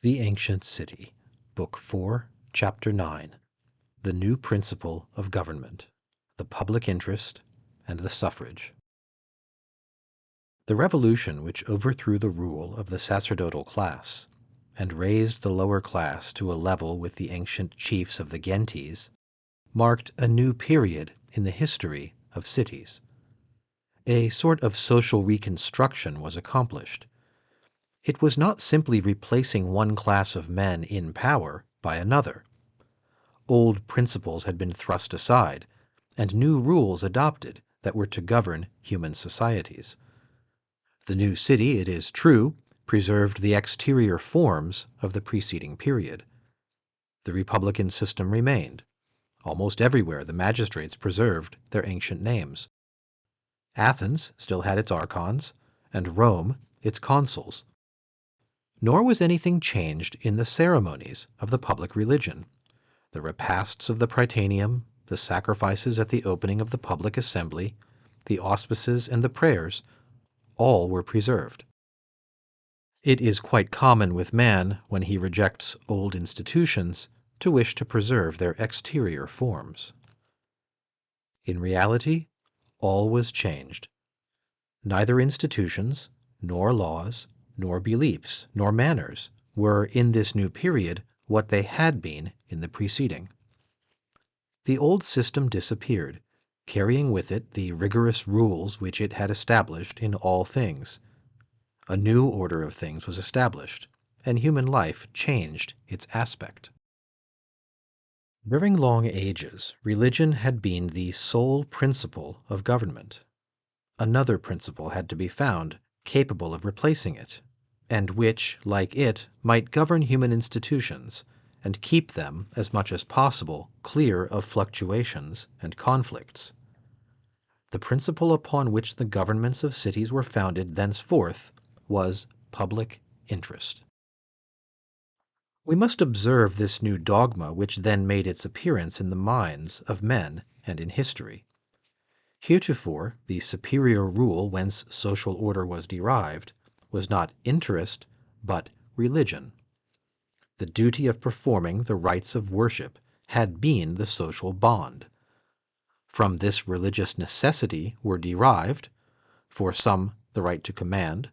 The Ancient City, Book 4, Chapter 9, The New Principle of Government, the Public Interest, and the Suffrage. The revolution which overthrew the rule of the sacerdotal class and raised the lower class to a level with the ancient chiefs of the Gentes marked a new period in the history of cities. A sort of social reconstruction was accomplished. It was not simply replacing one class of men in power by another. Old principles had been thrust aside, and new rules adopted that were to govern human societies. The new city, it is true, preserved the exterior forms of the preceding period. The republican system remained. Almost everywhere the magistrates preserved their ancient names. Athens still had its archons, and Rome its consuls. Nor was anything changed in the ceremonies of the public religion. The repasts of the Prytaneum, the sacrifices at the opening of the public assembly, the auspices and the prayers, all were preserved. It is quite common with man, when he rejects old institutions, to wish to preserve their exterior forms. In reality, all was changed. Neither institutions, nor laws, nor beliefs, nor manners were in this new period what they had been in the preceding. The old system disappeared, carrying with it the rigorous rules which it had established in all things. A new order of things was established, and human life changed its aspect. During long ages, religion had been the sole principle of government. Another principle had to be found capable of replacing it, and which, like it, might govern human institutions and keep them, as much as possible, clear of fluctuations and conflicts. The principle upon which the governments of cities were founded thenceforth was public interest. We must observe this new dogma which then made its appearance in the minds of men and in history. Heretofore, the superior rule whence social order was derived was not interest, but religion. The duty of performing the rites of worship had been the social bond. From this religious necessity were derived, for some the right to command,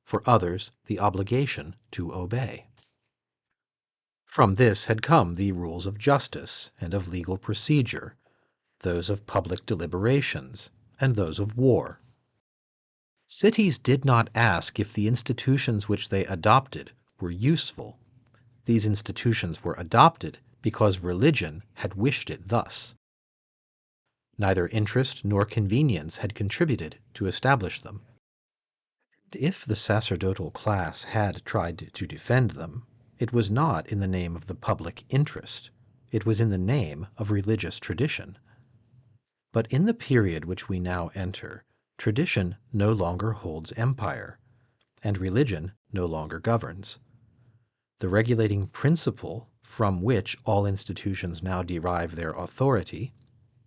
for others the obligation to obey. From this had come the rules of justice and of legal procedure, those of public deliberations, and those of war. Cities did not ask if the institutions which they adopted were useful. These institutions were adopted because religion had wished it thus. Neither interest nor convenience had contributed to establish them. If the sacerdotal class had tried to defend them, it was not in the name of the public interest, it was in the name of religious tradition. But in the period which we now enter, tradition no longer holds empire, and religion no longer governs. The regulating principle from which all institutions now derive their authority,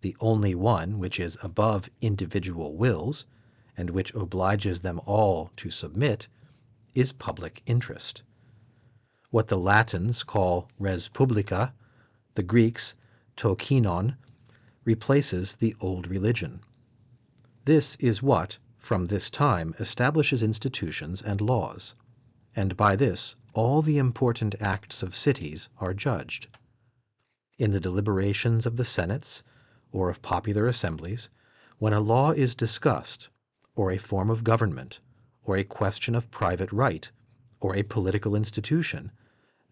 the only one which is above individual wills, and which obliges them all to submit, is public interest. What the Latins call res publica, the Greeks to kinon, replaces the old religion. This is what, from this time, establishes institutions and laws, and by this all the important acts of cities are judged. In the deliberations of the senates, or of popular assemblies, when a law is discussed, or a form of government, or a question of private right, or a political institution,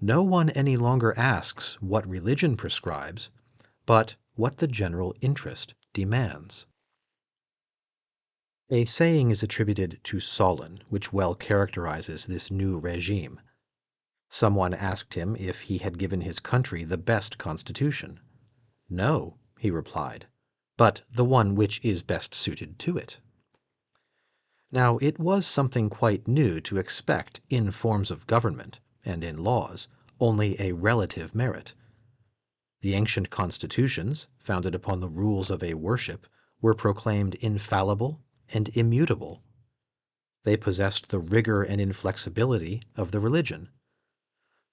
no one any longer asks what religion prescribes, but what the general interest demands. A saying is attributed to Solon, which well characterizes this new regime. Someone asked him if he had given his country the best constitution. No, he replied, but the one which is best suited to it. Now, it was something quite new to expect in forms of government and in laws only a relative merit. The ancient constitutions, founded upon the rules of a worship, were proclaimed infallible and immutable. They possessed the rigor and inflexibility of the religion.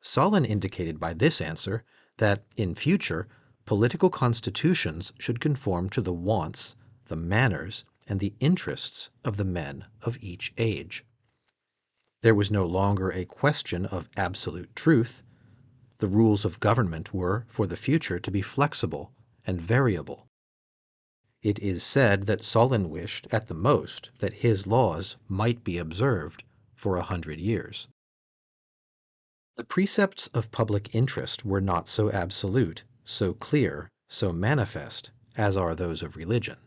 Solon indicated by this answer that, in future, political constitutions should conform to the wants, the manners, and the interests of the men of each age. There was no longer a question of absolute truth. The rules of government were, for the future, to be flexible and variable. It is said that Solon wished, at the most, that his laws might be observed for 100 years. The precepts of public interest were not so absolute, so clear, so manifest, as are those of religion.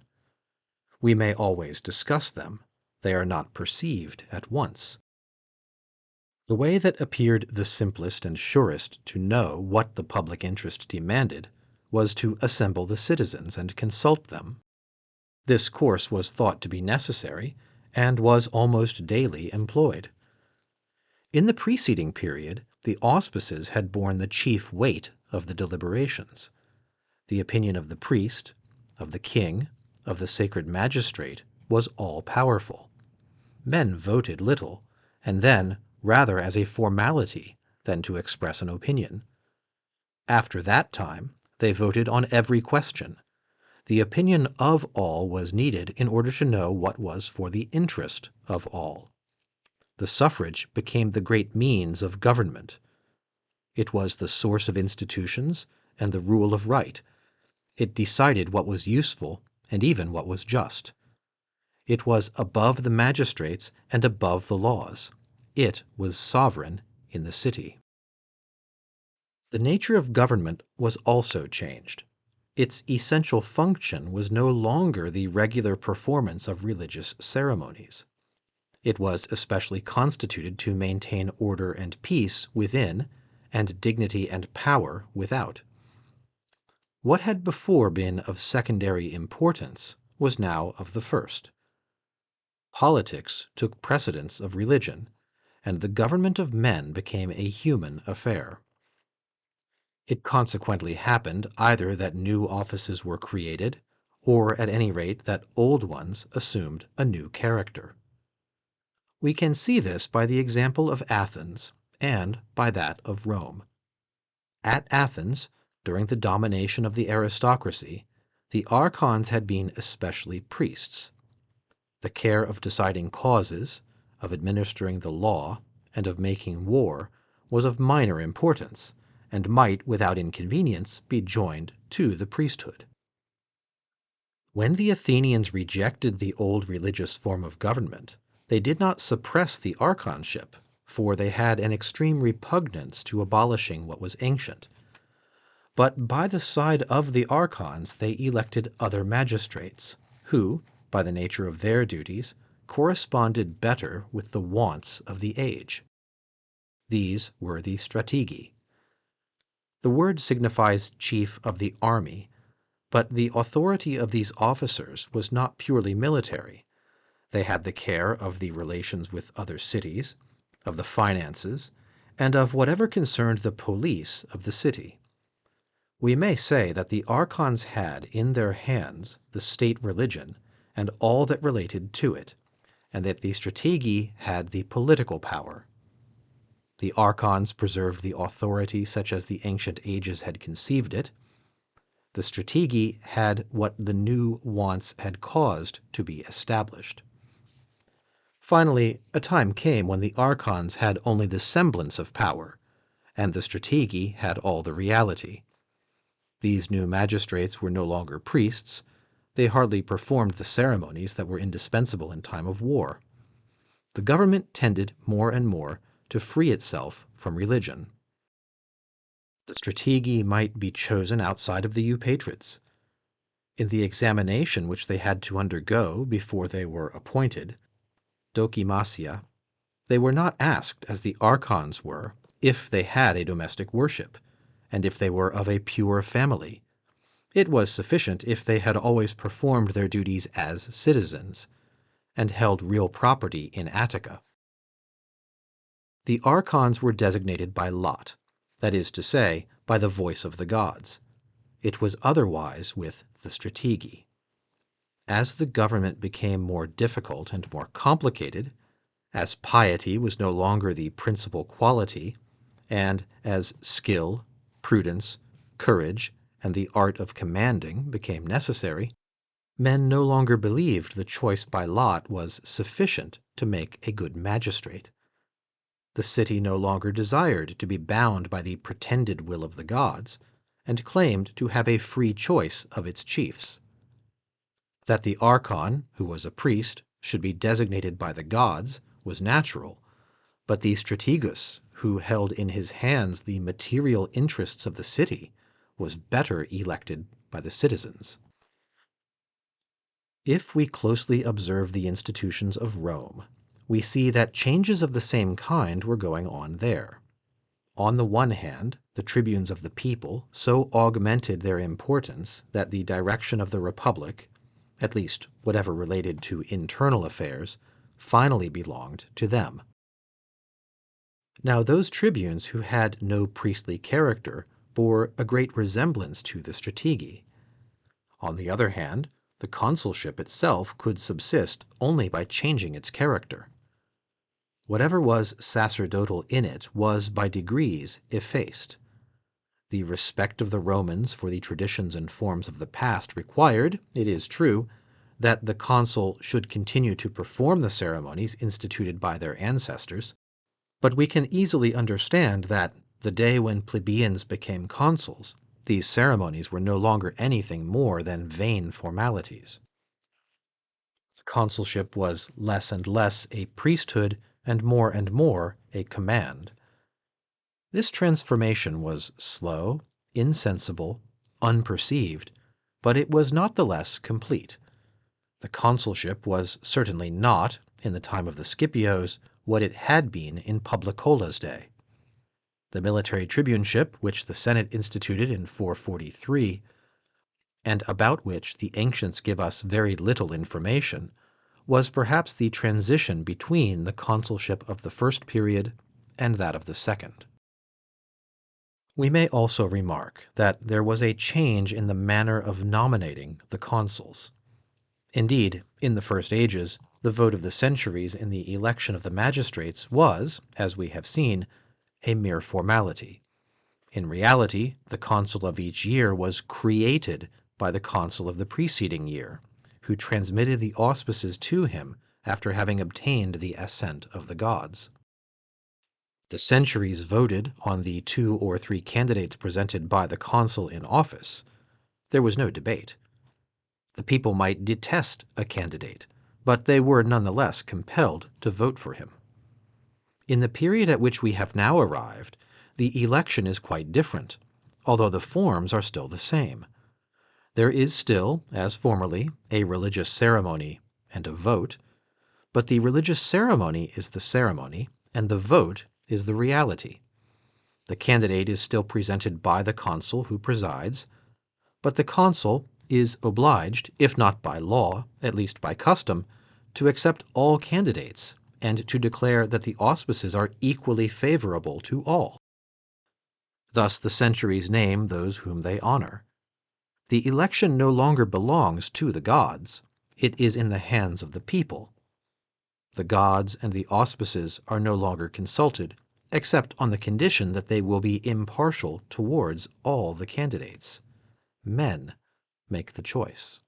We may always discuss them. They are not perceived at once. The way that appeared the simplest and surest to know what the public interest demanded was to assemble the citizens and consult them. This course was thought to be necessary, and was almost daily employed. In the preceding period, the auspices had borne the chief weight of the deliberations. The opinion of the priest, of the king, of the sacred magistrate was all-powerful. Men voted little, and then rather as a formality than to express an opinion. After that time, they voted on every question. The opinion of all was needed in order to know what was for the interest of all. The suffrage became the great means of government. It was the source of institutions and the rule of right. It decided what was useful and even what was just. It was above the magistrates and above the laws. It was sovereign in the city. The nature of government was also changed. Its essential function was no longer the regular performance of religious ceremonies. It was especially constituted to maintain order and peace within, and dignity and power without. What had before been of secondary importance was now of the first. Politics took precedence of religion, and the government of men became a human affair. It consequently happened either that new offices were created, or at any rate that old ones assumed a new character. We can see this by the example of Athens and by that of Rome. At Athens, during the domination of the aristocracy, the archons had been especially priests. The care of deciding causes, of administering the law, and of making war was of minor importance, and might without inconvenience be joined to the priesthood. When the Athenians rejected the old religious form of government, they did not suppress the archonship, for they had an extreme repugnance to abolishing what was ancient. But by the side of the archons they elected other magistrates, who, by the nature of their duties, corresponded better with the wants of the age. These were the strategi. The word signifies chief of the army, but the authority of these officers was not purely military. They had the care of the relations with other cities, of the finances, and of whatever concerned the police of the city. We may say that the archons had in their hands the state religion and all that related to it, and that the strategi had the political power. The archons preserved the authority such as the ancient ages had conceived it. The strategi had what the new wants had caused to be established. Finally, a time came when the archons had only the semblance of power, and the strategi had all the reality. These new magistrates were no longer priests. They hardly performed the ceremonies that were indispensable in time of war. The government tended more and more to free itself from religion. The strategi might be chosen outside of the eupatrids. In the examination which they had to undergo before they were appointed, dokimasia, they were not asked, as the archons were, if they had a domestic worship, and if they were of a pure family. It was sufficient if they had always performed their duties as citizens, and held real property in Attica. The archons were designated by lot, that is to say, by the voice of the gods. It was otherwise with the strategi. As the government became more difficult and more complicated, as piety was no longer the principal quality, and as skill, prudence, courage, and the art of commanding became necessary, men no longer believed the choice by lot was sufficient to make a good magistrate. The city no longer desired to be bound by the pretended will of the gods, and claimed to have a free choice of its chiefs. That the archon, who was a priest, should be designated by the gods was natural, but the strategos, who held in his hands the material interests of the city, was better elected by the citizens. If we closely observe the institutions of Rome, we see that changes of the same kind were going on there. On the one hand, the tribunes of the people so augmented their importance that the direction of the republic, at least whatever related to internal affairs, finally belonged to them. Now those tribunes who had no priestly character bore a great resemblance to the strategi. On the other hand, the consulship itself could subsist only by changing its character. Whatever was sacerdotal in it was by degrees effaced. The respect of the Romans for the traditions and forms of the past required, it is true, that the consul should continue to perform the ceremonies instituted by their ancestors, but we can easily understand that, the day when plebeians became consuls, these ceremonies were no longer anything more than vain formalities. Consulship was less and less a priesthood and more a command. This transformation was slow, insensible, unperceived, but it was not the less complete. The consulship was certainly not, in the time of the Scipios, what it had been in Publicola's day. The military tribuneship, which the Senate instituted in 443, and about which the ancients give us very little information, was perhaps the transition between the consulship of the first period and that of the second. We may also remark that there was a change in the manner of nominating the consuls. Indeed, in the first ages, the vote of the centuries in the election of the magistrates was, as we have seen, a mere formality. In reality, the consul of each year was created by the consul of the preceding year, who transmitted the auspices to him after having obtained the assent of the gods. The centuries voted on the 2 or 3 candidates presented by the consul in office. There was no debate. The people might detest a candidate, but they were nonetheless compelled to vote for him. In the period at which we have now arrived, the election is quite different, although the forms are still the same. There is still, as formerly, a religious ceremony and a vote, but the religious ceremony is the ceremony, and the vote is the reality. The candidate is still presented by the consul who presides, but the consul is obliged, if not by law, at least by custom, to accept all candidates and to declare that the auspices are equally favorable to all. Thus the centuries name those whom they honor. The election no longer belongs to the gods. It is in the hands of the people. The gods and the auspices are no longer consulted, except on the condition that they will be impartial towards all the candidates. Men make the choice.